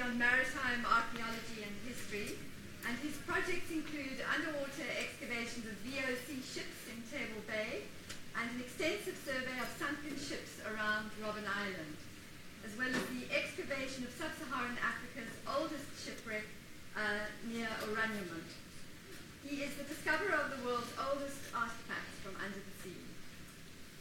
on maritime archaeology and history, and his projects include underwater excavations of VOC ships in Table Bay and an extensive survey of sunken ships around Robben Island, as well as the excavation of sub-Saharan Africa's oldest shipwreck near Oranienburg. He is the discoverer of the world's oldest artifacts from under the sea.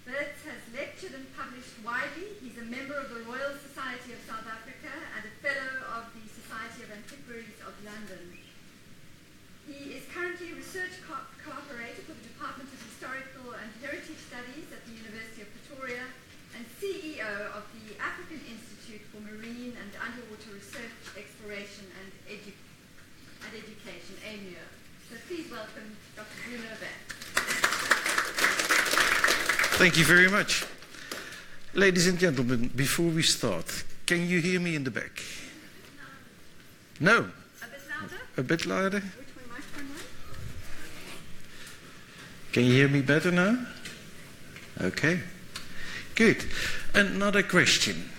Werz has lectured and published widely. He's a member of the Royal Society of South Africa and a fellow of the Society of Antiquaries of London. He is currently research cooperator for the Department of Historical and Heritage Studies at the University of Pretoria and CEO of the African Institute for Marine and Underwater Research, Exploration and Education, AMUR. So please welcome Dr. Bruno Werz. Thank you very much. Ladies and gentlemen, before we start, can you hear me in the back? No? A bit louder? A bit louder? Which one, microphone one? Can you hear me better now? Okay. Good. Another question.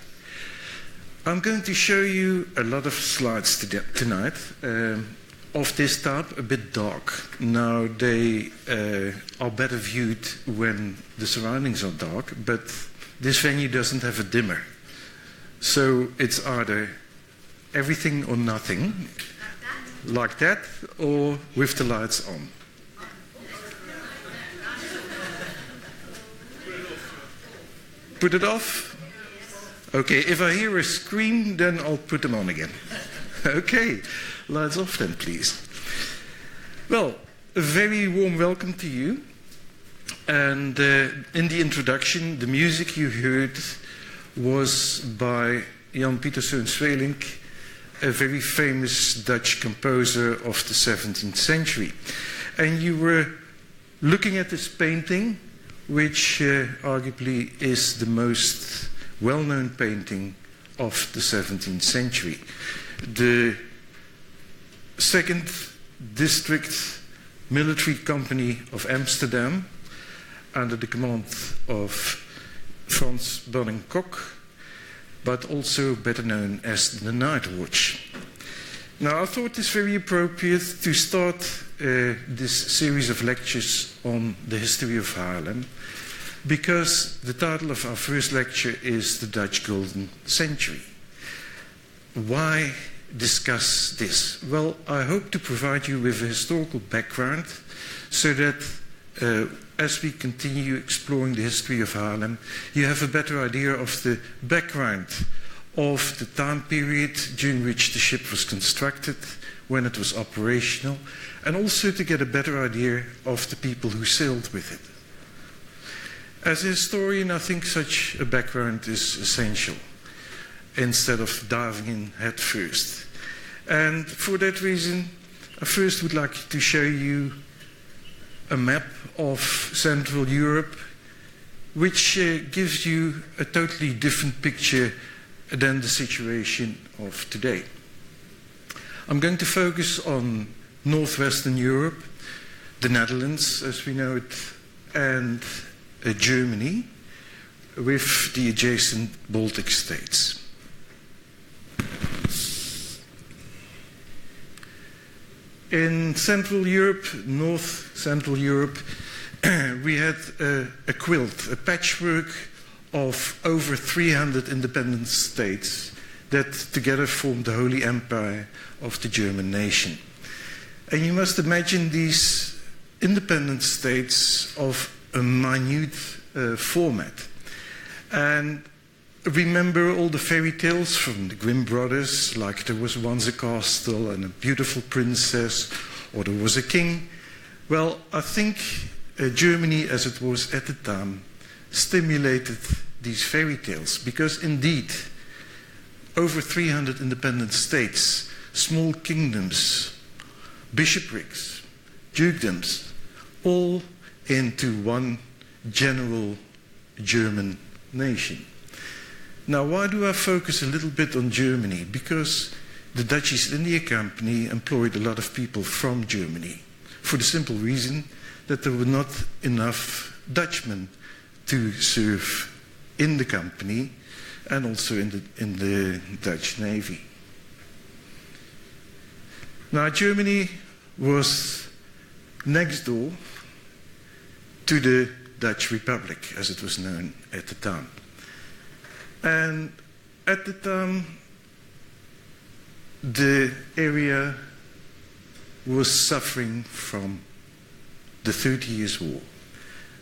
I'm going to show you a lot of slides tonight of this type, a bit dark. Now, they are better viewed when the surroundings are dark, but this venue doesn't have a dimmer. So it's either everything or nothing, like that, or with the lights on. Put it off? Okay, if I hear a scream, then I'll put them on again. Okay, lights off then, please. Well, a very warm welcome to you. And in the introduction, the music you heard was by Jan Pieterszoon Sweelinck, a very famous Dutch composer of the 17th century. And you were looking at this painting, which arguably is the most well-known painting of the 17th century. The 2nd District Military Company of Amsterdam, under the command of Frans Bonning-Kok, but also better known as the Night Watch. Now, I thought this very appropriate to start this series of lectures on the history of Haarlem, because the title of our first lecture is The Dutch Golden Century. Why discuss this? Well, I hope to provide you with a historical background so that as we continue exploring the history of Haarlem, you have a better idea of the background of the time period during which the ship was constructed, when it was operational, and also to get a better idea of the people who sailed with it. As a historian, I think such a background is essential, instead of diving in head first. And for that reason, I first would like to show you a map of Central Europe, which gives you a totally different picture than the situation of today. I'm going to focus on northwestern Europe, the Netherlands, as we know it, and Germany, with the adjacent Baltic states. In Central Europe, North Central Europe, we had a quilt, a patchwork of over 300 independent states that together formed the Holy Empire of the German nation. And you must imagine these independent states of a minute format. And remember all the fairy tales from the Grimm brothers, like there was once a castle and a beautiful princess, or there was a king. Well, I think Germany, as it was at the time, stimulated these fairy tales, because indeed, over 300 independent states, small kingdoms, bishoprics, dukedoms, all into one general German nation. Now, why do I focus a little bit on Germany? Because the Dutch East India Company employed a lot of people from Germany, for the simple reason that there were not enough Dutchmen to serve in the company and also in the Dutch Navy. Now, Germany was next door to the Dutch Republic, as it was known at the time. And at the time, the area was suffering from the 30 Years' War.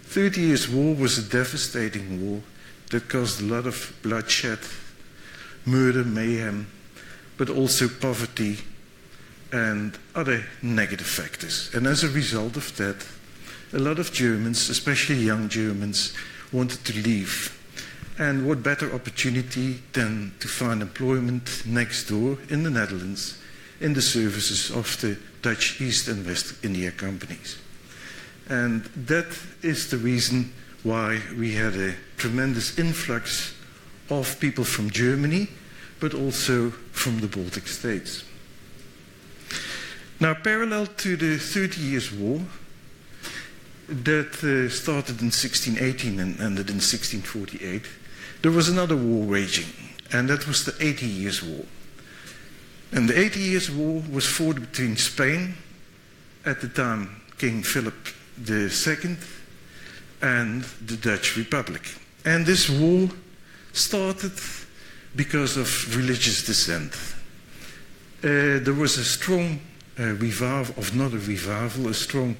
30 Years' War was a devastating war that caused a lot of bloodshed, murder, mayhem, but also poverty and other negative factors. And as a result of that, a lot of Germans, especially young Germans, wanted to leave. And what better opportunity than to find employment next door in the Netherlands in the services of the Dutch East and West India companies. And that is the reason why we had a tremendous influx of people from Germany, but also from the Baltic states. Now, parallel to the 30 Years' War, that started in 1618 and ended in 1648, there was another war raging, and that was the 80 Years' War. And the 80 Years' War was fought between Spain, at the time King Philip II, and the Dutch Republic. And this war started because of religious dissent. There was a strong revival, not a revival, a strong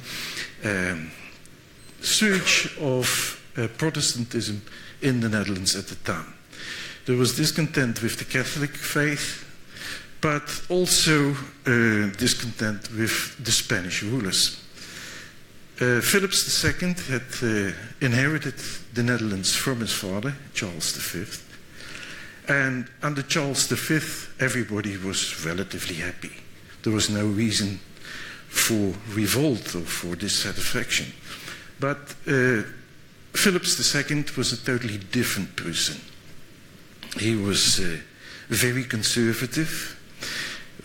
surge of Protestantism in the Netherlands at the time. There was discontent with the Catholic faith, but also discontent with the Spanish rulers. Philip II had inherited the Netherlands from his father, Charles V. And under Charles V, everybody was relatively happy. There was no reason for revolt or for dissatisfaction. But Philip II was a totally different person. He was very conservative,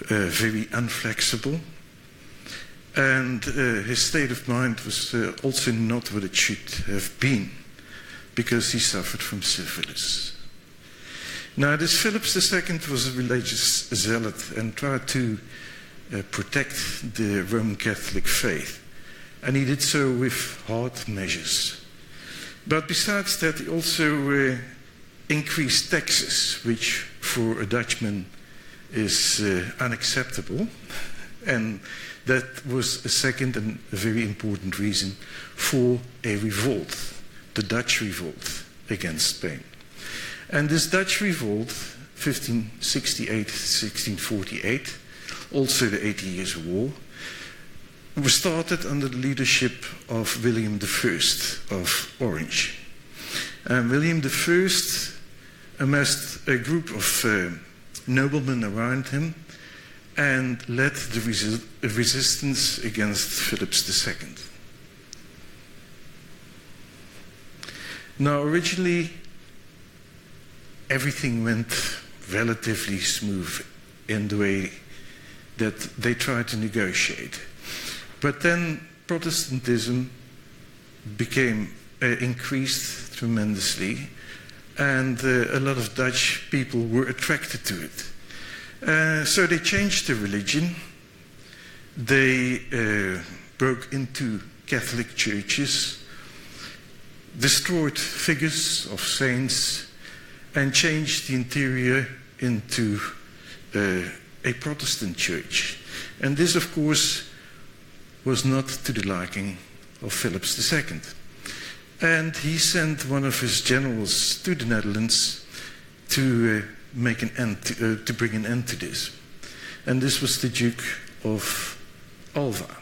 very inflexible, and his state of mind was also not what it should have been, because he suffered from syphilis. Now, this Philip II was a religious zealot and tried to protect the Roman Catholic faith, and he did so with hard measures. But besides that, he also increased taxes, which for a Dutchman is unacceptable, and that was a second and a very important reason for a revolt, the Dutch revolt against Spain. And this Dutch revolt, 1568-1648, also the 80 Years' War, was started under the leadership of William I of Orange. And William I amassed a group of noblemen around him and led the resistance against Philip II. Now, originally, everything went relatively smooth in the way that they tried to negotiate. But then Protestantism became increased tremendously, and a lot of Dutch people were attracted to it. So they changed the religion. They broke into Catholic churches, destroyed figures of saints, and changed the interior into a Protestant church. And this, of course, was not to the liking of Philip II. And he sent one of his generals to the Netherlands to make an end to bring an end to this. And this was the Duke of Alva.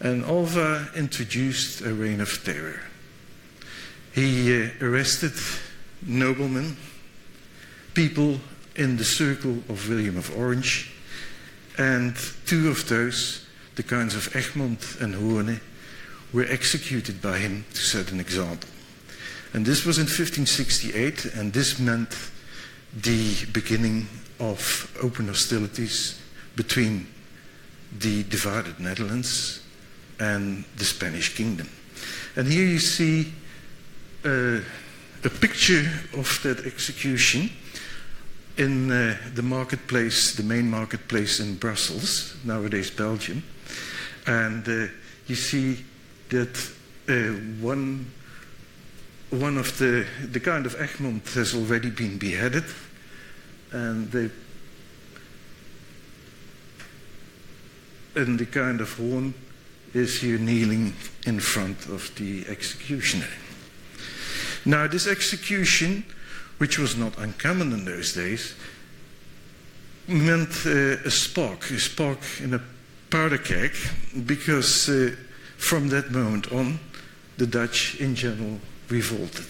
And Alva introduced a reign of terror. He arrested noblemen, people in the circle of William of Orange, and two of those, the Counts of Egmont and Hoorn, were executed by him to set an example. And this was in 1568, and this meant the beginning of open hostilities between the divided Netherlands and the Spanish kingdom. And here you see a picture of that execution in the marketplace, the main marketplace in Brussels, nowadays Belgium. And you see that one of the kind of Egmont has already been beheaded, and the kind of Hoorn is here kneeling in front of the executioner. Now, this execution, which was not uncommon in those days, meant a spark in a powder keg, because from that moment on, the Dutch in general revolted.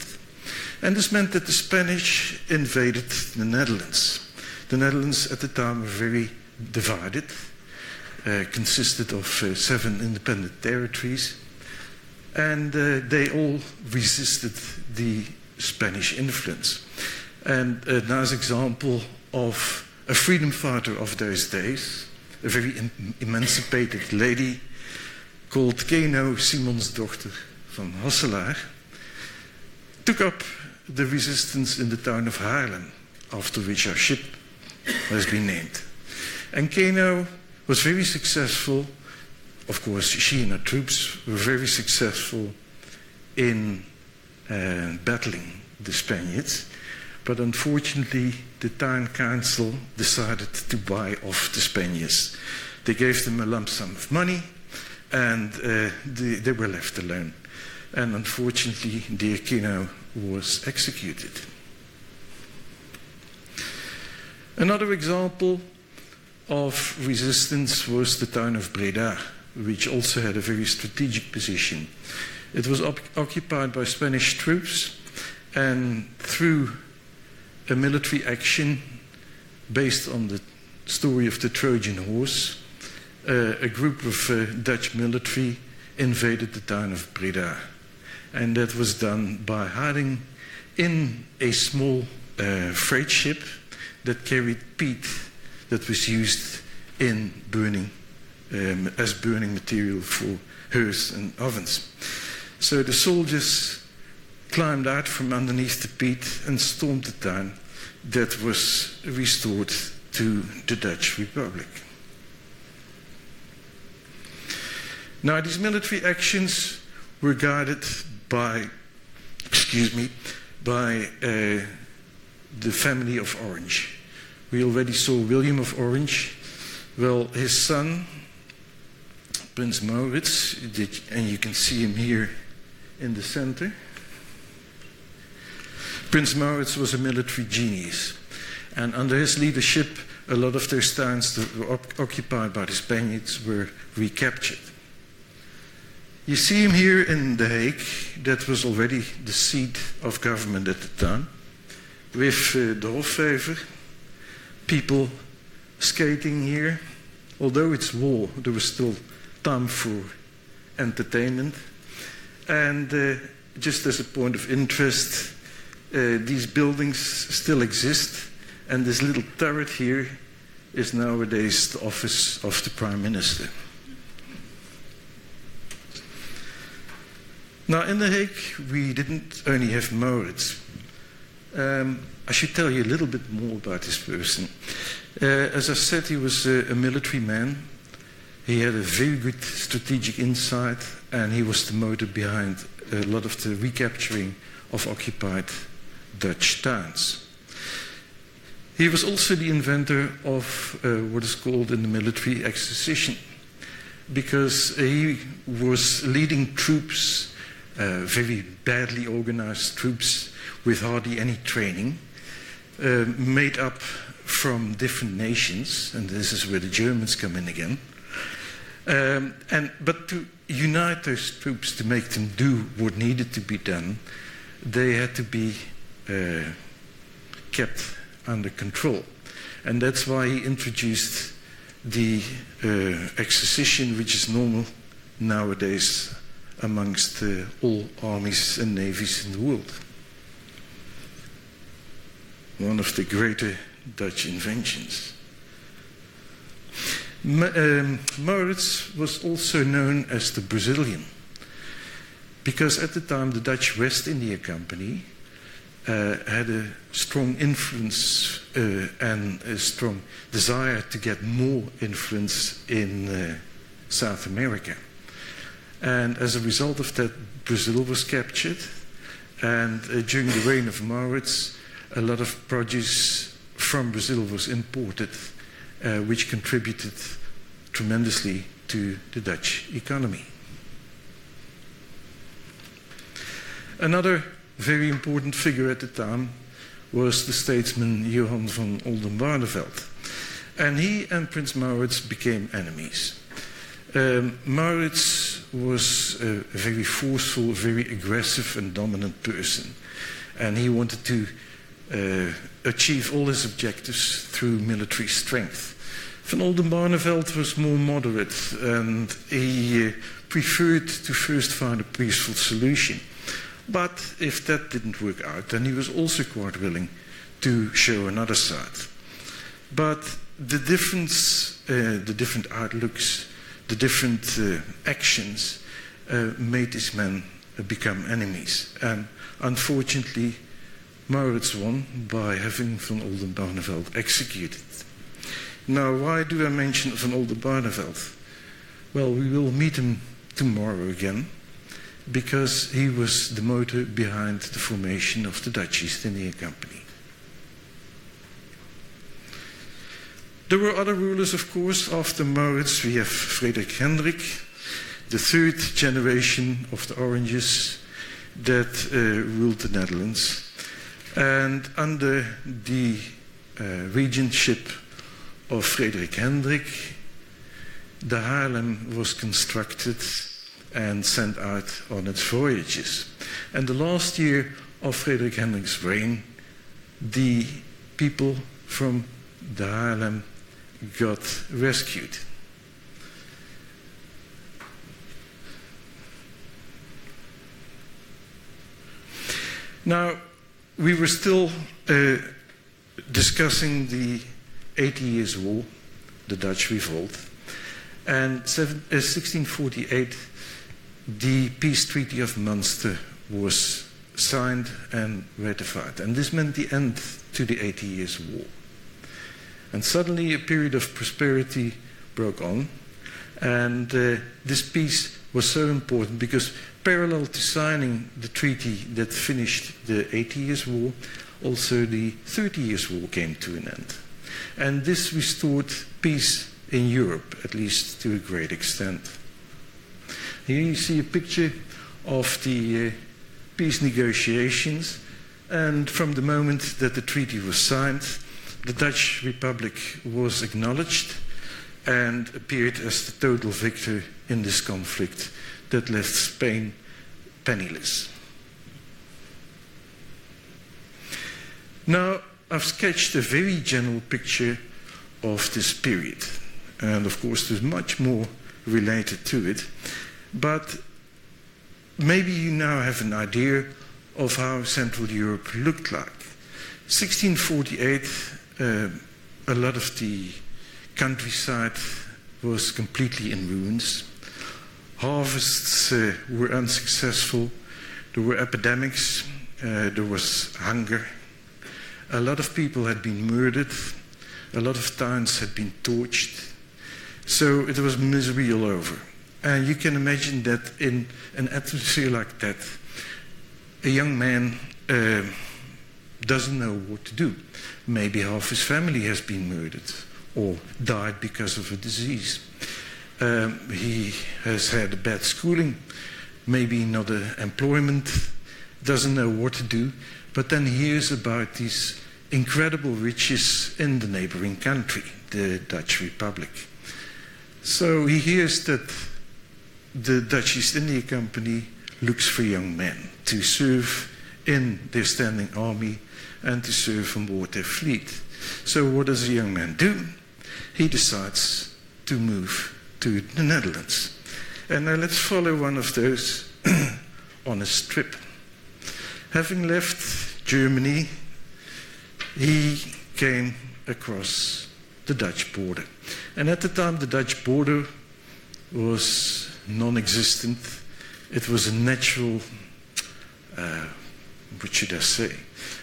And this meant that the Spanish invaded the Netherlands. The Netherlands at the time were very divided, consisted of 7 independent territories, and they all resisted the Spanish influence. And a nice example of a freedom fighter of those days, a very emancipated lady called Keno Simonsdochter van Hasselaar, took up the resistance in the town of Haarlem, after which our ship has been named. And Keno was very successful. Of course, she and her troops were very successful in battling the Spaniards, but unfortunately the town council decided to buy off the Spaniards. They gave them a lump sum of money, and they were left alone. And unfortunately, dear Keno was executed. Another example of resistance was the town of Breda, which also had a very strategic position. It was occupied by Spanish troops, and through a military action based on the story of the Trojan horse, a group of Dutch military invaded the town of Breda. And that was done by hiding in a small freight ship that carried peat that was used in burning, as burning material for hearths and ovens. So the soldiers climbed out from underneath the peat and stormed the town that was restored to the Dutch Republic. Now, these military actions were guided by the family of Orange. We already saw William of Orange. Well, his son, Prince Maurits, and you can see him here in the center. Prince Maurits was a military genius, and under his leadership, a lot of those towns that were occupied by the Spaniards were recaptured. You see him here in The Hague. That was already the seat of government at the time, with the Hofvijver, people skating here. Although it's war, there was still time for entertainment. And just as a point of interest, these buildings still exist, and this little turret here is nowadays the office of the Prime Minister. Now, in The Hague, we didn't only have Maurits. I should tell you a little bit more about this person. As I said, he was a military man. He had a very good strategic insight, and he was the motor behind a lot of the recapturing of occupied Dutch towns. He was also the inventor of what is called in the military exposition, because he was leading troops, very badly organized troops with hardly any training, made up from different nations, and this is where the Germans come in again. But to unite those troops, to make them do what needed to be done, they had to be kept under control. And that's why he introduced the exposition, which is normal nowadays amongst all armies and navies in the world. One of the greater Dutch inventions. Maurits was also known as the Brazilian, because at the time the Dutch West India Company had a strong influence and a strong desire to get more influence in South America. And as a result of that, Brazil was captured, and during the reign of Maurits, a lot of produce from Brazil was imported, which contributed tremendously to the Dutch economy. Another very important figure at the time was the statesman Johan van Oldenbarnevelt. And he and Prince Maurits became enemies. Maurits was a very forceful, very aggressive and dominant person. And he wanted to achieve all his objectives through military strength. Van Oldenbarnevelt was more moderate, and he preferred to first find a peaceful solution. But if that didn't work out, then he was also quite willing to show another side. But the difference, the different outlooks, the different actions made these men become enemies. And unfortunately, Maurits won by having Van Oldenbarnevelt executed. Now, why do I mention Van Oldenbarnevelt? Well, we will meet him tomorrow again, because he was the motor behind the formation of the Dutch East India Company. There were other rulers, of course. After Maurits, we have Frederik Hendrik, the third generation of the Oranges that ruled the Netherlands. And under the regentship of Frederik Hendrik, the Haarlem was constructed and sent out on its voyages. And the last year of Frederik Hendrik's reign, the people from the Haarlem got rescued. Now, we were still discussing the 80 Years' War, the Dutch Revolt, and 1648, the Peace Treaty of Munster was signed and ratified. And this meant the end to the 80 Years' War. And suddenly a period of prosperity broke on. And this peace was so important because parallel to signing the treaty that finished the 80 Years' War, also the 30 Years' War came to an end. And this restored peace in Europe, at least to a great extent. Here you see a picture of the peace negotiations, and from the moment that the treaty was signed, the Dutch Republic was acknowledged and appeared as the total victor in this conflict that left Spain penniless. Now, I've sketched a very general picture of this period, and of course there's much more related to it. But maybe you now have an idea of how Central Europe looked like. 1648, a lot of the countryside was completely in ruins. Harvests were unsuccessful. There were epidemics. There was hunger. A lot of people had been murdered. A lot of towns had been torched. So it was misery all over. And you can imagine that in an atmosphere like that, a young man doesn't know what to do. Maybe half his family has been murdered or died because of a disease. He has had a bad schooling, maybe not employment, doesn't know what to do, but then hears about these incredible riches in the neighboring country, the Dutch Republic. So he hears that the Dutch East India Company looks for young men to serve in their standing army and to serve on board their fleet. So what does a young man do? He decides to move to the Netherlands. And now let's follow one of those on his trip. Having left Germany, he came across the Dutch border. And at the time, the Dutch border was non-existent. It was a natural, what should I say,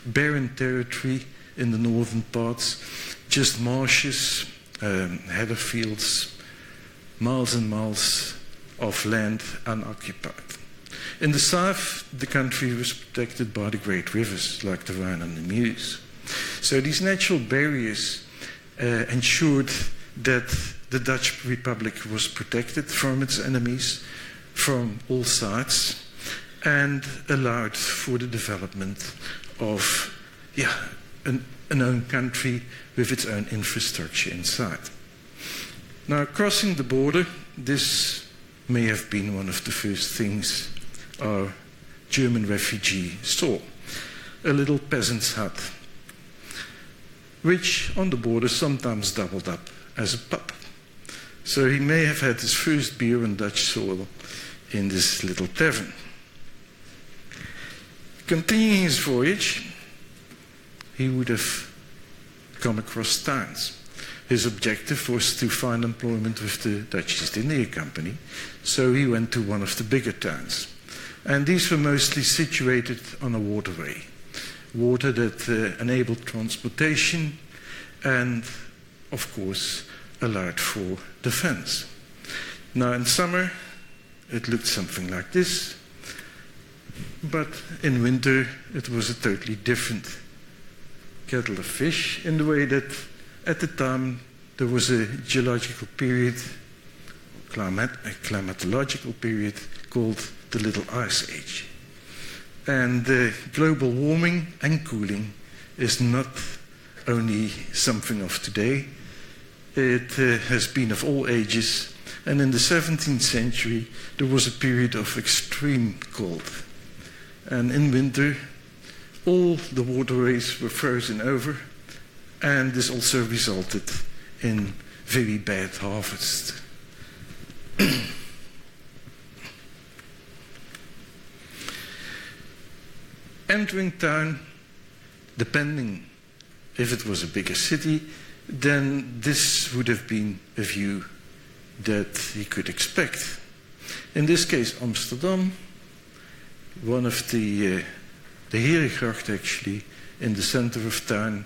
barren territory in the northern parts, just marshes, heather fields, miles and miles of land unoccupied. In the south, the country was protected by the great rivers like the Rhine and the Meuse. So these natural barriers ensured that the Dutch Republic was protected from its enemies from all sides and allowed for the development of an own country with its own infrastructure inside. Now, crossing the border, this may have been one of the first things our German refugee saw, a little peasant's hut, which on the border sometimes doubled up as a pub. So he may have had his first beer on Dutch soil in this little tavern. Continuing his voyage, he would have come across towns. His objective was to find employment with the Dutch East India Company, so he went to one of the bigger towns. And these were mostly situated on a waterway, water that enabled transportation and, of course, allowed for defense. Now, in summer, it looked something like this, but in winter, it was a totally different kettle of fish in the way that at the time there was a geological period, a climatological period called the Little Ice Age. And global warming and cooling is not only something of today, it has been of all ages. And in the 17th century, there was a period of extreme cold. And in winter, all the waterways were frozen over, and this also resulted in very bad harvests. Entering town, depending if it was a bigger city, then this would have been a view that he could expect. In this case, Amsterdam, one of the Herengracht actually, in the center of town,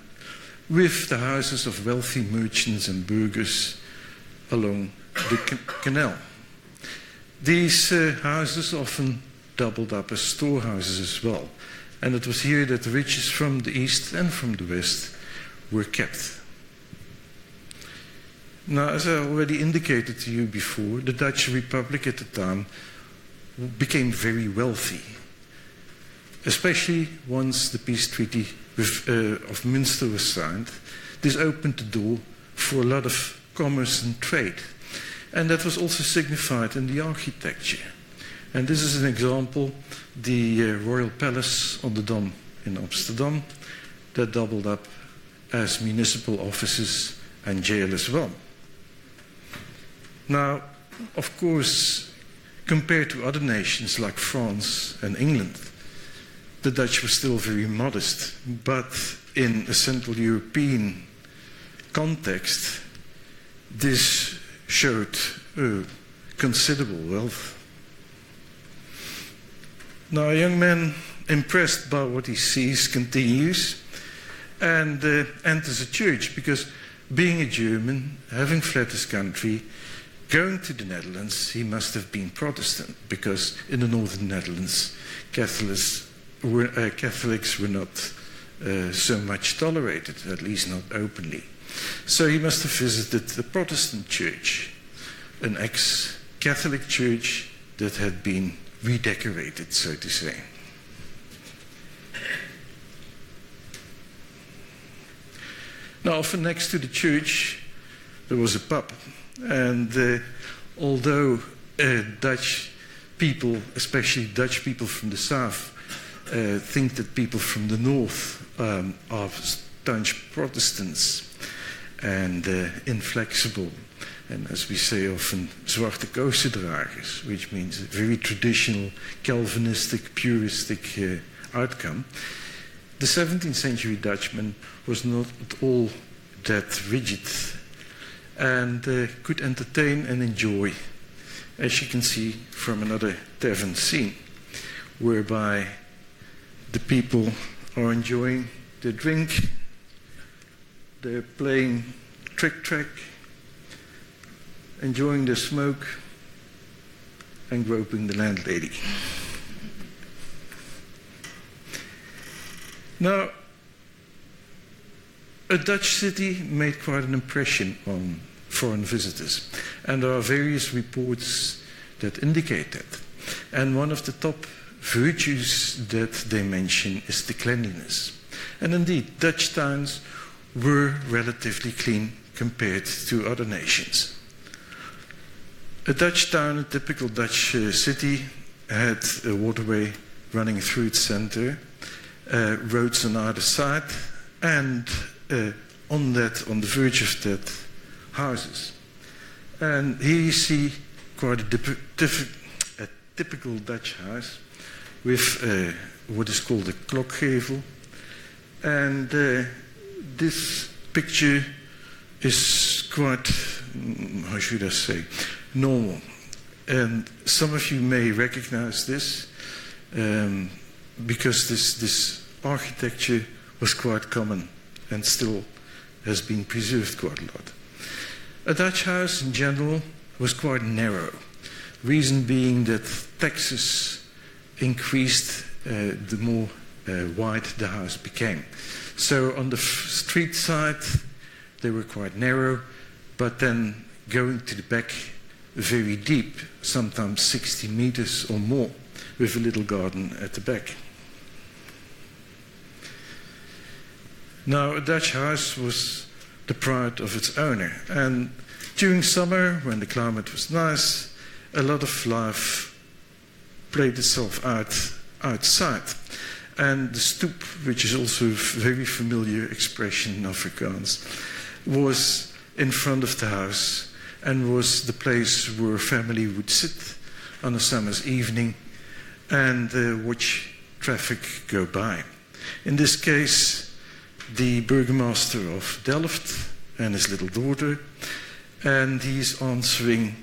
with the houses of wealthy merchants and burghers along the canal. These houses often doubled up as storehouses as well. And it was here that the riches from the east and from the west were kept. Now, as I already indicated to you before, the Dutch Republic at the time became very wealthy, especially once the peace treaty of Münster was signed. This opened the door for a lot of commerce and trade. And that was also signified in the architecture. And this is an example, the Royal Palace on the Dam in Amsterdam, that doubled up as municipal offices and jail as well. Now, of course, compared to other nations like France and England, the Dutch were still very modest, but in a Central European context, this showed considerable wealth. Now, a young man, impressed by what he sees, continues and enters a church, because being a German, having fled his country, going to the Netherlands, he must have been Protestant, because in the northern Netherlands, Catholics were not so much tolerated, at least not openly. So he must have visited the Protestant church, an ex-Catholic church that had been redecorated, so to say. Now, often next to the church, there was a pub. And although Dutch people, especially Dutch people from the south, think that people from the north are staunch Protestants and inflexible, and as we say often, zwarte kousendragers, which means a very traditional, Calvinistic, puristic outcome. The 17th century Dutchman was not at all that rigid and could entertain and enjoy, as you can see from another tavern scene, whereby the people are enjoying their drink They're playing trick-track, enjoying the smoke, and groping the landlady. Now, a Dutch city made quite an impression on foreign visitors, and there are various reports that indicate that. And one of the top virtues that they mention is the cleanliness. And indeed, Dutch towns were relatively clean compared to other nations. A Dutch town, a typical Dutch city, had a waterway running through its center, roads on either side, and on the verge of that, houses. And here you see quite a typical Dutch house with what is called a klokgevel. And this picture is quite, how should I say, normal. And some of you may recognize this because this architecture was quite common and still has been preserved quite a lot. A Dutch house in general was quite narrow, reason being that taxes increased the more wide the house became. So on the street side they were quite narrow, but then going to the back very deep, sometimes 60 meters or more, with a little garden at the back. Now, a Dutch house was the pride of its owner, and during summer, when the climate was nice, a lot of life played itself out outside. And the stoep, which is also a very familiar expression in Afrikaans, was in front of the house and was the place where family would sit on a summer's evening and watch traffic go by. In this case, the burgomaster of Delft and his little daughter, and he's answering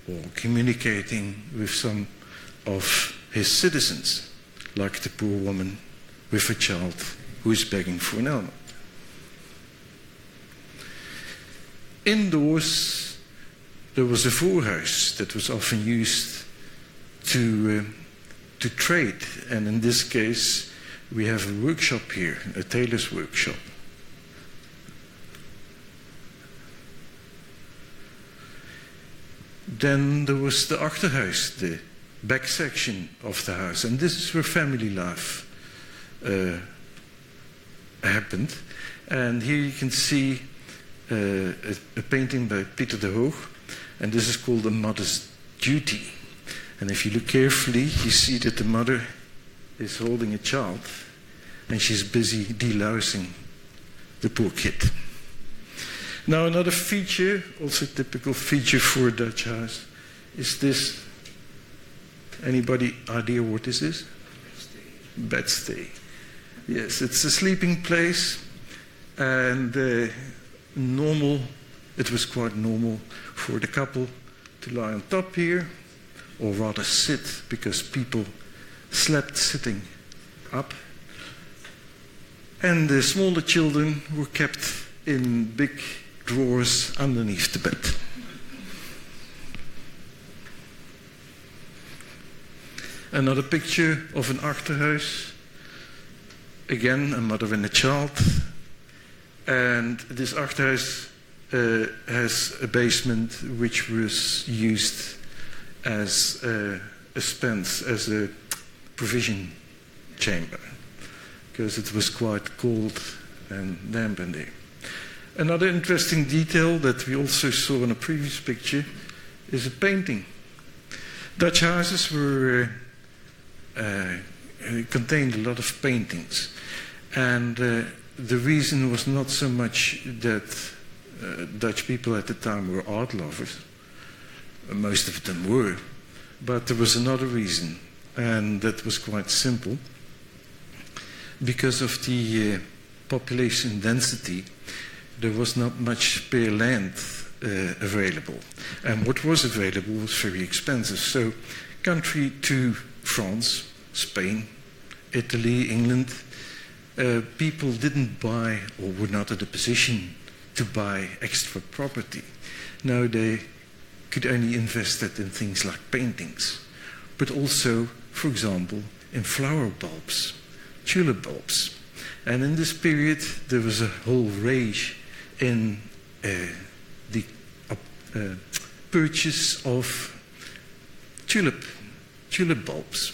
or communicating with some of his citizens, like the poor woman with a child who is begging for an almond. Indoors, there was a voorhuis that was often used to trade, and in this case, we have a workshop here, a tailor's workshop. Then there was the achterhuis, the back section of the house, and this is where family life happened. And here you can see a painting by Pieter de Hoog, and this is called A Mother's Duty. And if you look carefully, you see that the mother is holding a child, and she's busy delousing the poor kid. Now, another feature, also typical feature for a Dutch house, is this. Anybody idea what this is? Bedstay. Yes, it's a sleeping place, and it was quite normal for the couple to lie on top here, or rather sit, because people slept sitting up. And the smaller children were kept in big drawers underneath the bed. Another picture of an achterhuis. Again, a mother and a child. And this achterhuis has a basement which was used as a spence, as a provision chamber, because it was quite cold and damp in there. Another interesting detail that we also saw in a previous picture is a painting. Dutch houses were contained a lot of paintings, and the reason was not so much that Dutch people at the time were art lovers. Most of them were, but there was another reason, and that was quite simple. Because of the population density, there was not much spare land available, and what was available was very expensive. So country to France, Spain, Italy, England people didn't buy or were not in a position to buy extra property. Now they could only invest it in things like paintings, but also, for example, in flower bulbs, tulip bulbs. And in this period, there was a whole rage in the purchase of tulip bulbs.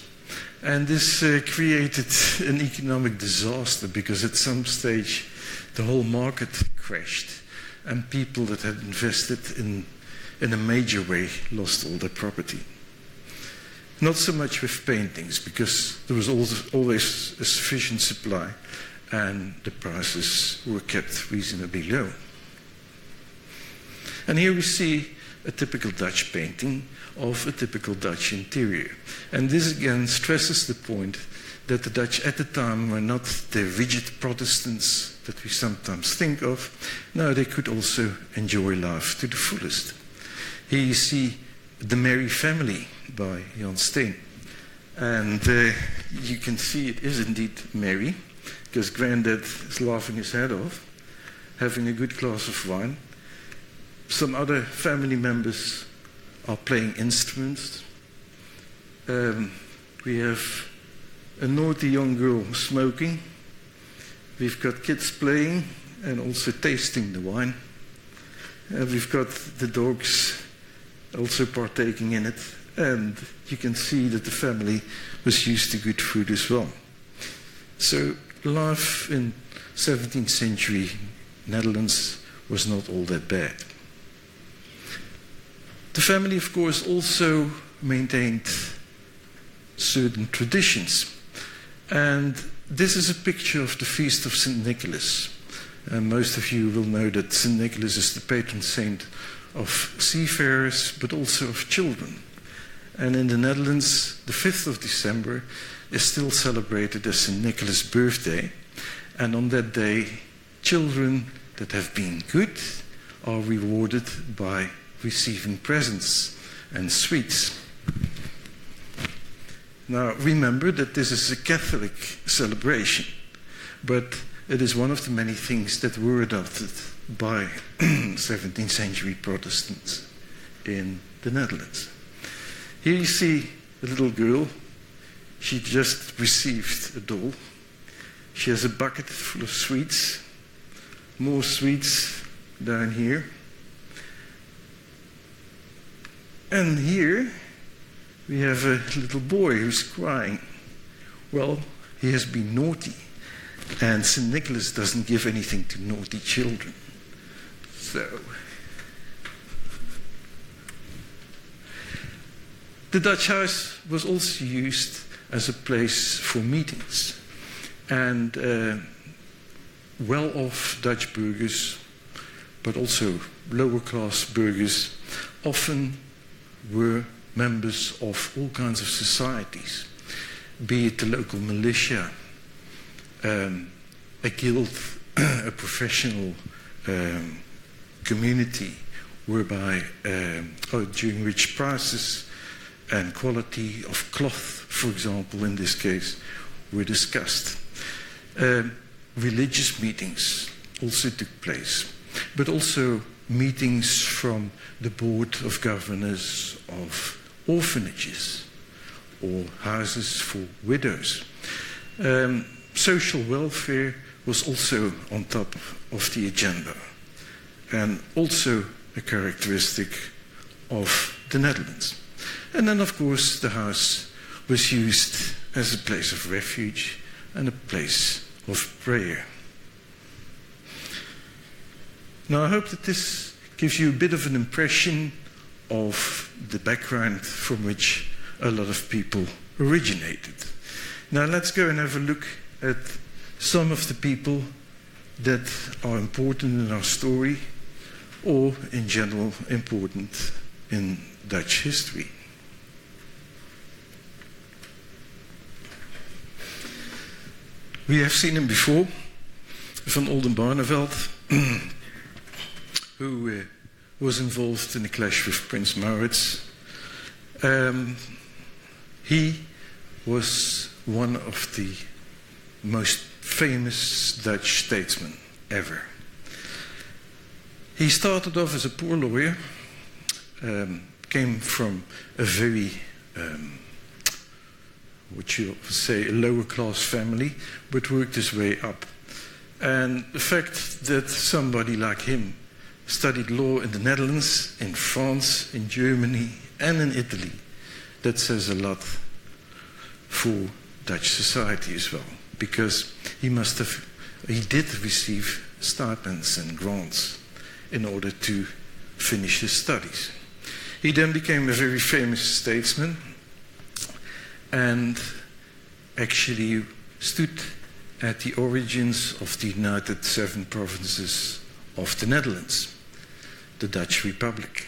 And this created an economic disaster, because at some stage the whole market crashed, and people that had invested in a major way lost all their property. Not so much with paintings, because there was always a sufficient supply and the prices were kept reasonably low. And here we see a typical Dutch painting of a typical Dutch interior. And this again stresses the point that the Dutch at the time were not the rigid Protestants that we sometimes think of. No, they could also enjoy life to the fullest. Here you see The Merry Family by Jan Steen. And you can see it is indeed merry, because Granddad is laughing his head off, having a good glass of wine. Some other family members are playing instruments. We have a naughty young girl smoking. We've got kids playing and also tasting the wine. We've got the dogs also partaking in it. And you can see that the family was used to good food as well. So life in 17th century Netherlands was not all that bad. The family, of course, also maintained certain traditions. And this is a picture of the feast of St. Nicholas. And most of you will know that St. Nicholas is the patron saint of seafarers, but also of children. And in the Netherlands, the 5th of December is still celebrated as St. Nicholas' birthday. And on that day, children that have been good are rewarded by receiving presents and sweets. Now, remember that this is a Catholic celebration, but it is one of the many things that were adopted by 17th century Protestants in the Netherlands. Here you see a little girl. She just received a doll. She has a bucket full of sweets, more sweets down here. And here we have a little boy who's crying. Well, he has been naughty, and St. Nicholas doesn't give anything to naughty children. So, the Dutch house was also used as a place for meetings. And well-off Dutch burghers, but also lower-class burghers, often were members of all kinds of societies, be it the local militia, a guild, a professional community, whereby during which prices and quality of cloth, for example, in this case, were discussed. Religious meetings also took place, but also meetings from the board of governors of orphanages or houses for widows. Social welfare was also on top of the agenda, and also a characteristic of the Netherlands. And then, of course, the house was used as a place of refuge and a place of prayer. Now, I hope that this gives you a bit of an impression of the background from which a lot of people originated. Now, let's go and have a look at some of the people that are important in our story, or in general important in Dutch history. We have seen him before, Van Oldenbarneveld, who was involved in the clash with Prince Maurits. He was one of the most famous Dutch statesman ever. He started off as a poor lawyer, came from a very, what you say, a lower class family, but worked his way up. And the fact that somebody like him studied law in the Netherlands, in France, in Germany, and in Italy, that says a lot for Dutch society as well, because he did receive stipends and grants in order to finish his studies. He then became a very famous statesman and actually stood at the origins of the United Seven Provinces of the Netherlands, the Dutch Republic.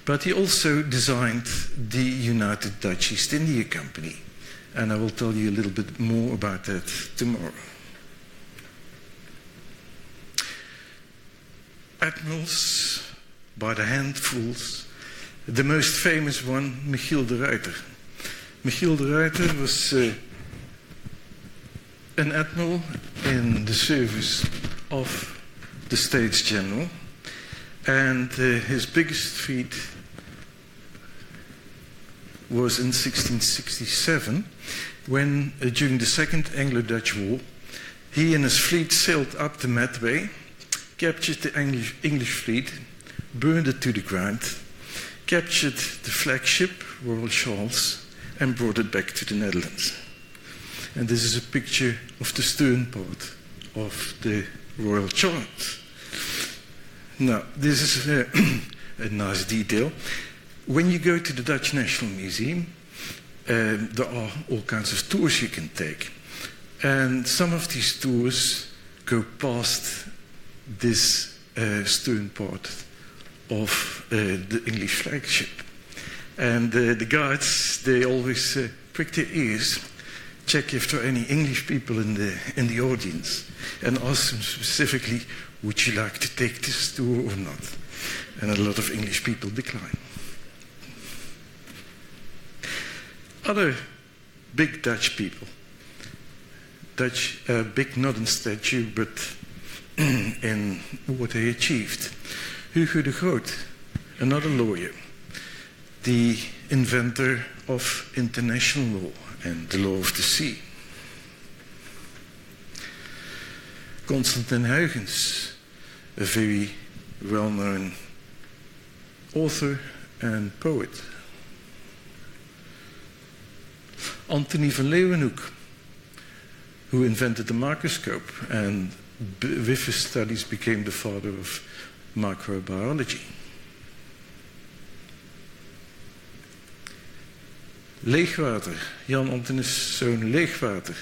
But he also designed the United Dutch East India Company, and I will tell you a little bit more about that tomorrow. Admirals by the handfuls. The most famous one, Michiel de Ruyter. Michiel de Ruyter was an admiral in the service of the States General, and his biggest feat was in 1667 when, during the Second Anglo-Dutch War, he and his fleet sailed up the Medway, captured the English fleet, burned it to the ground, captured the flagship, Royal Charles, and brought it back to the Netherlands. And this is a picture of the stern part of the Royal Charles. Now, this is a nice detail. When you go to the Dutch National Museum, there are all kinds of tours you can take. And some of these tours go past this stern part of the English flagship. And the guides, they always prick their ears, check if there are any English people in the audience, and ask them specifically, would you like to take this tour or not? And a lot of English people decline. Other big Dutch people, big not in stature, but in what they achieved. Hugo de Groot, another lawyer, the inventor of international law and the law of the sea. Constantijn Huygens, a very well-known author and poet. Anthony van Leeuwenhoek, who invented the microscope and with his studies became the father of microbiology. Leegwater, Jan Antonis' zoon Leegwater,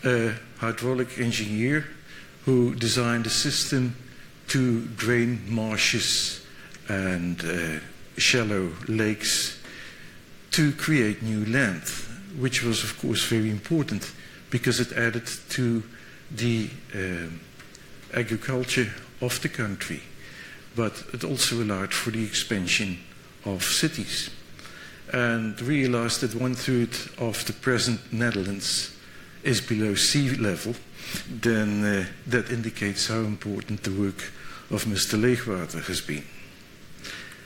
a hydraulic engineer who designed a system to drain marshes and shallow lakes to create new land, which was of course very important because it added to the agriculture of the country, but it also allowed for the expansion of cities. And realized that 1/3 of the present Netherlands is below sea level, then that indicates how important the work of Mr. Leegwater has been.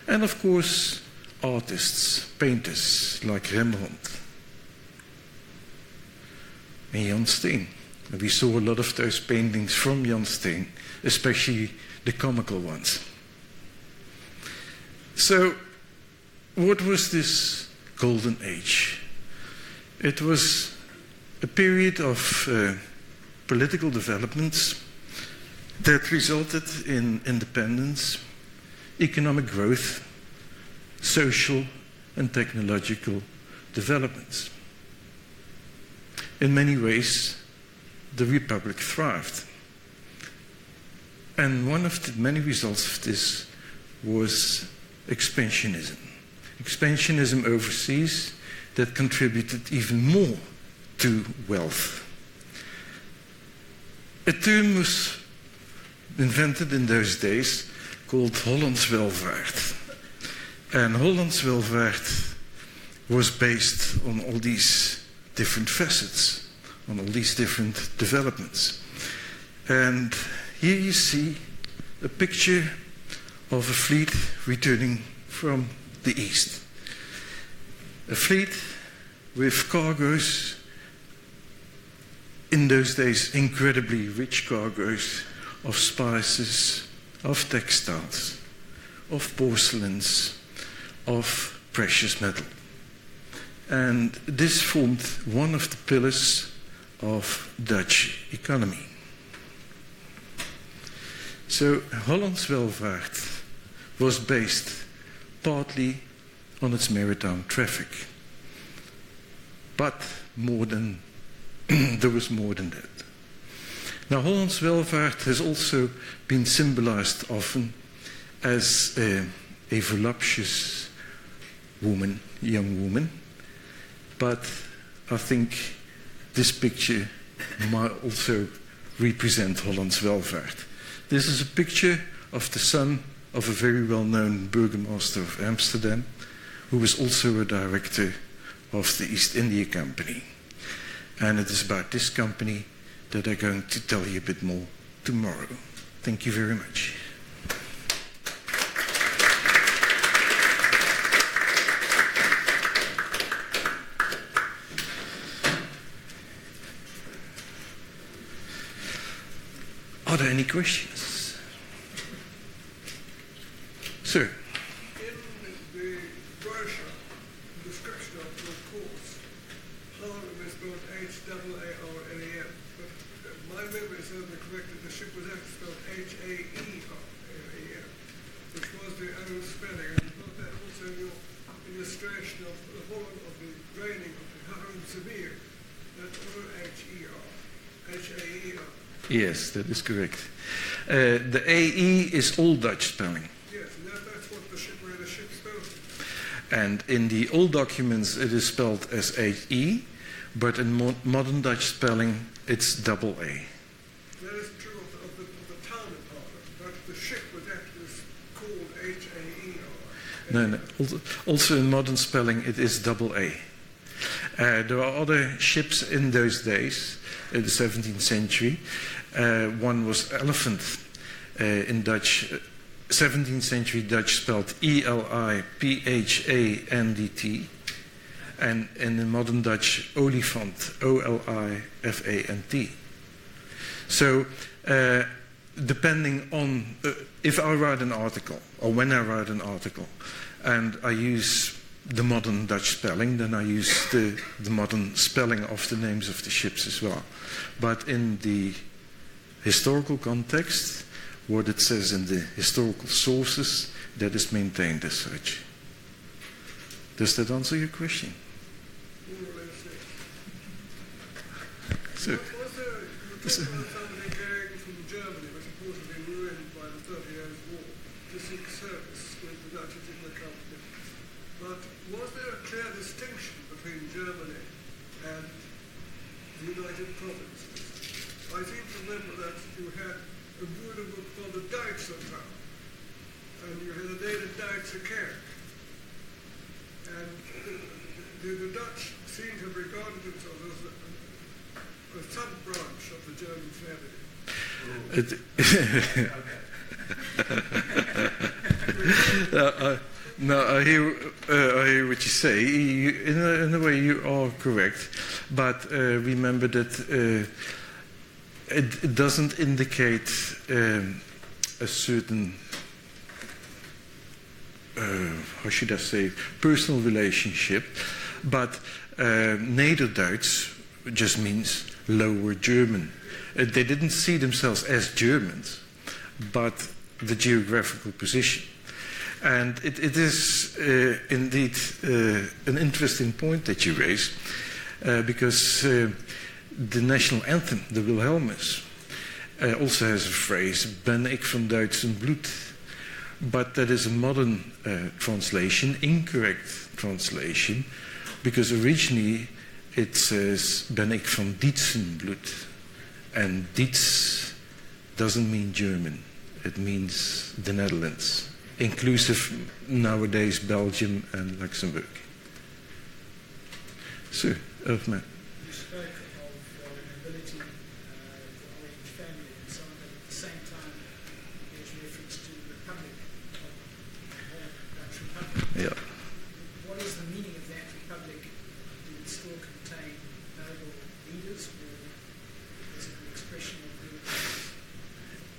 And of course, artists, painters like Rembrandt and Jan Steen. And we saw a lot of those paintings from Jan Steen, especially the comical ones. So, what was this golden age? It was a period of political developments that resulted in independence, economic growth, social and technological developments. In many ways, the Republic thrived. And one of the many results of this was expansionism. Expansionism overseas that contributed even more to wealth. A term was invented in those days called Hollands welvaart. And Hollands welvaart was based on all these different facets on all these different developments. And here you see a picture of a fleet returning from the east. A fleet with cargoes, in those days incredibly rich cargoes of spices, of textiles, of porcelains, of precious metal. And this formed one of the pillars of Dutch economy. So Holland's welvaart was based partly on its maritime traffic. But there was more than that. Now, Holland's welvaart has also been symbolized often as a voluptuous woman, young woman. But I think this picture might also represent Holland's welvaart. This is a picture of the son of a very well-known burgomaster of Amsterdam, who was also a director of the East India Company. And it is about this company that I'm going to tell you a bit more tomorrow. Thank you very much. Are there any questions? Sir? In the brochure, description of your course, Haarlem is spelled H-A-A-R-L-E-M, but my memory serves me correct that the ship was actually spelled H-A-E-R-L-E-M, which was the old spelling, and you got that also in your illustration of the Holland, of the draining of the Haarlem Severe, that's all H-E-R, H-A-E-R. Yes, that is correct. The AE is Old Dutch spelling. Yes, and that's what the ship, where the ship spelled. And in the old documents it is spelled as HE, but in modern Dutch spelling it's double A. That is true of the town of Haarlem, but the ship was actually called H-A-E-R. No, also in modern spelling it is double A. There are other ships in those days, in the 17th century. One was Elephant in Dutch. 17th century Dutch spelled E-L-I-P-H-A-N-D-T. And in the modern Dutch, Olifant, O-L-I-F-A-N-T. So, depending on if I write an article, or when I write an article, and I use the modern Dutch spelling, then I use the modern spelling of the names of the ships as well. But in the historical context, what it says in the historical sources, that is maintained as such. Does that answer your question? So, Was there somebody going from Germany, which of course had been ruined by the 30 Years' War, to seek service with the Dutch in the company? But was there a clear distinction between Germany and the United Provinces? I seem to remember that you had a Bruno Werz called the Duitse town, and you had a Dane Duitse Kerk. And the Dutch seem to have regarded themselves as a sub-branch of the German family. No, I hear what you say. In a way, you are correct. But remember that it doesn't indicate a certain, how should I say, personal relationship. But Nederduits just means Lower German. They didn't see themselves as Germans, but the geographical position. And it is indeed an interesting point that you raise, because the national anthem, the Wilhelmus, also has a phrase, ben ik van Duitsen bloed. But that is a modern translation, incorrect translation, because originally it says, ben ik van Dietsen bloed. And Dietz doesn't mean German, it means the Netherlands, inclusive nowadays Belgium and Luxembourg. So, Elfman. You spoke of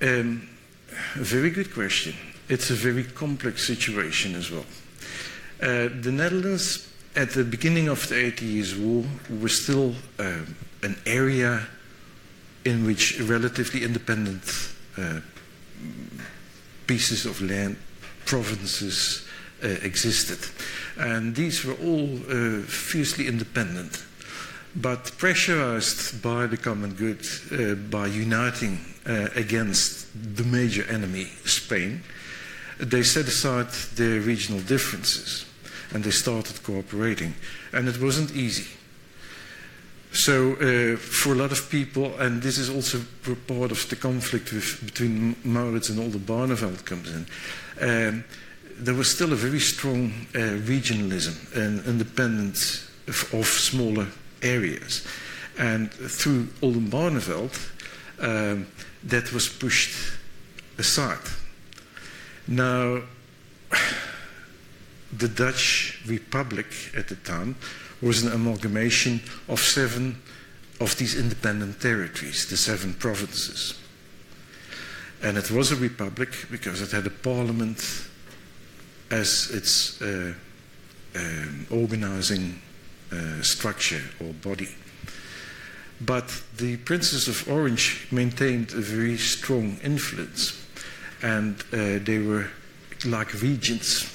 A very good question. It's a very complex situation as well. The Netherlands, at the beginning of the 80 Years' War, was still an area in which relatively independent pieces of land, provinces, existed. And these were all fiercely independent, but pressurized by the common good, by uniting against the major enemy, Spain, they set aside their regional differences and they started cooperating. And it wasn't easy. So for a lot of people, and this is also part of the conflict between Maurits and Oldenbarneveld comes in, there was still a very strong regionalism and independence of smaller areas. And through Oldenbarneveld, that was pushed aside. Now, the Dutch Republic at the time was an amalgamation of 7 of these independent territories, the 7 provinces. And it was a republic because it had a parliament as its organizing structure or body. But the Princes of Orange maintained a very strong influence, and they were like regents.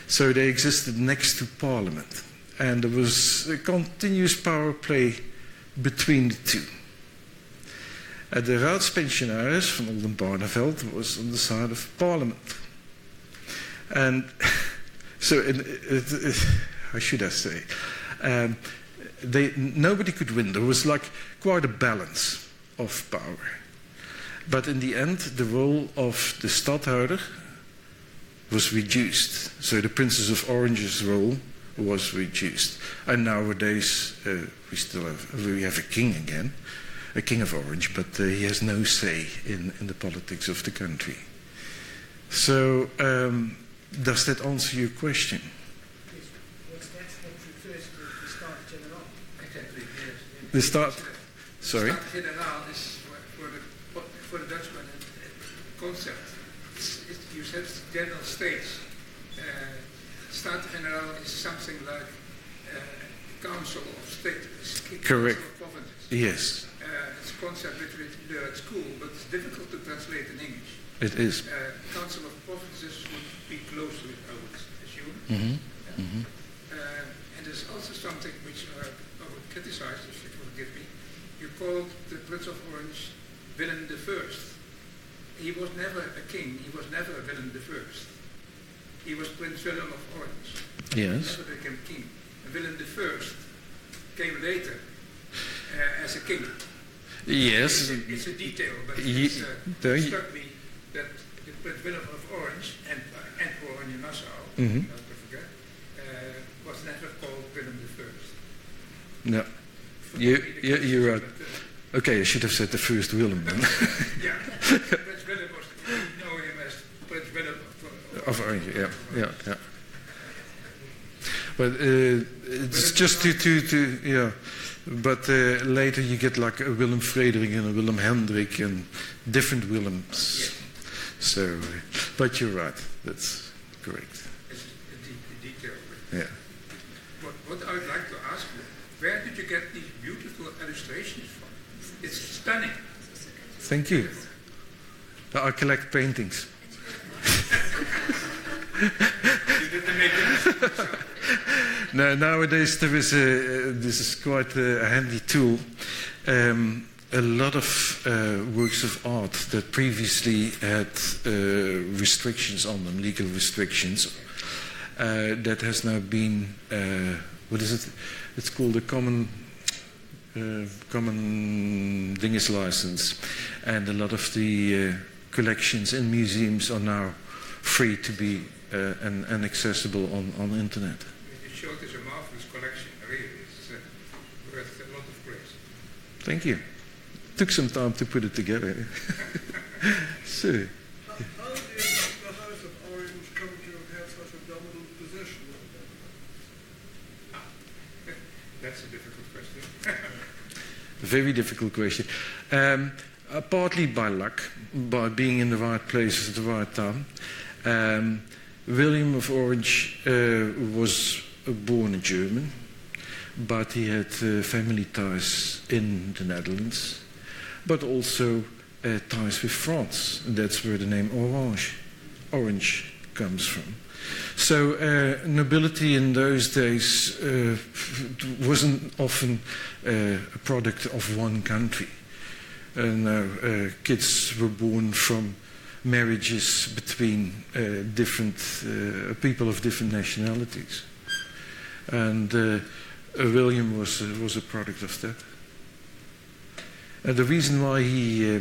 So they existed next to Parliament, and there was a continuous power play between the two. The Raadspensionaris van Oldenbarneveld was on the side of Parliament. And so, how should I say? Nobody could win. There was like quite a balance of power. But in the end, the role of the stadhouder was reduced. So the Princes of Orange's role was reduced. And nowadays, we have a king again, a king of Orange, but he has no say in the politics of the country. So, does that answer your question? The start, sorry? Staten-Generaal is for the Dutchman a concept. You said general states. Staten-Generaal is something like council of states. Correct. Council of provinces. Yes. It's a concept which we learn at school, but it's difficult to translate in English. It is. Council of provinces would be closely, I would assume. Mm-hmm. Mm-hmm. And there's also something which I would criticize, if you forgive me. You called the Prince of Orange Willem I. He was never a king, he was never Willem I. He was Prince Willem of Orange. Yes. He never became king. And Willem I came later as a king. Yes. It's a detail, but it struck me that the Prince Willem of Orange and Emperor in Nassau, mm-hmm. not to forget, was never called Willem I. No. You're right. Okay, I should have said the first Willem then. Yeah. Prince Willem was, we know him as Prince Willem of Orange. Yeah. But it's just to yeah. But later you get like a Willem Frederik and a Willem Hendrik and different Willems. Yes. So, but you're right. That's correct. It's a detail. Yeah. What I would like to ask you, where did you get these beautiful illustrations from? It's stunning. Thank you. I collect paintings. You didn't make it. No, nowadays there is this is quite a handy tool. A lot of works of art that previously had restrictions on them, legal restrictions, that has now been, what is it? It's called a common dinges license, and a lot of the collections in museums are now free to be and accessible on the internet. You showed us a marvelous collection, really. It's worth a lot of praise. Thank you. Took some time to put it together. So. How did the House of Orange come to have such a dominant position? That's a difficult question. Very difficult question. partly by luck, by being in the right places at the right time. William of Orange was born a German, but he had family ties in the Netherlands, but also ties with France, and that's where the name Orange comes from. So nobility in those days wasn't often a product of one country. Kids were born from marriages between different people of different nationalities. And William was a product of that. The reason why he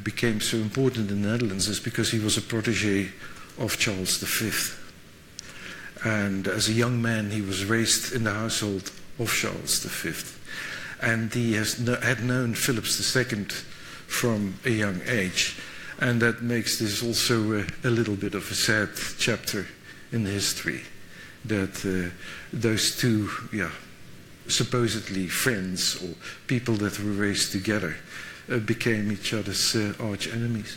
became so important in the Netherlands is because he was a protege of Charles V. And as a young man, he was raised in the household of Charles V. And he had known Philip II from a young age. And that makes this also a little bit of a sad chapter in history, that those two, supposedly friends or people that were raised together became each other's arch enemies.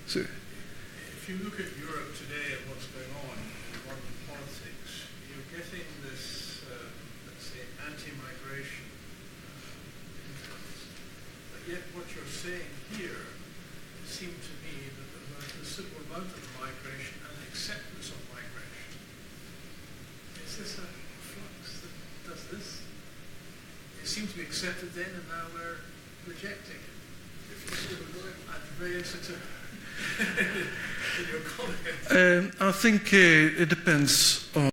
So, if you look at Europe today and what's going on in modern politics, you're getting this, let's say, anti-migration influence. But yet what you're saying here seems to me that there's a considerable amount of migration and acceptance of migration. Is this a flux that does this? It seems to be accepted then and now we're rejecting it. I'm very interested in your comment. I think it depends on